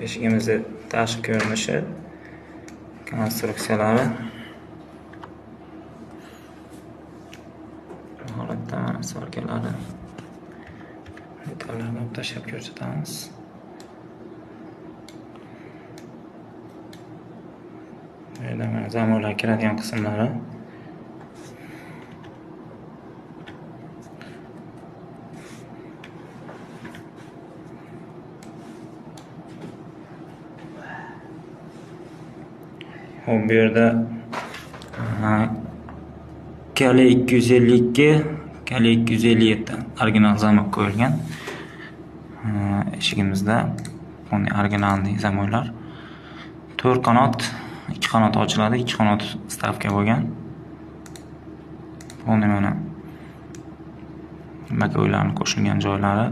Eshigimizni tashqi ko'rinishi, konstruksiyalari. Bu holatda mana sorkalari. Detallarni olib tashlab ko'rsatamiz. Bu yerda mana zamonlar kiradigan qismlari. Hop, bu yerda Kali 252, Kali 257 original zamok qo'yilgan. Eshigimizda originalniy zamoklar. 4 qanot, 2 qanot ochiladi, 2 qanot stavka bo'lgan. Buni mana bakoylarni qo'shilgan joylari.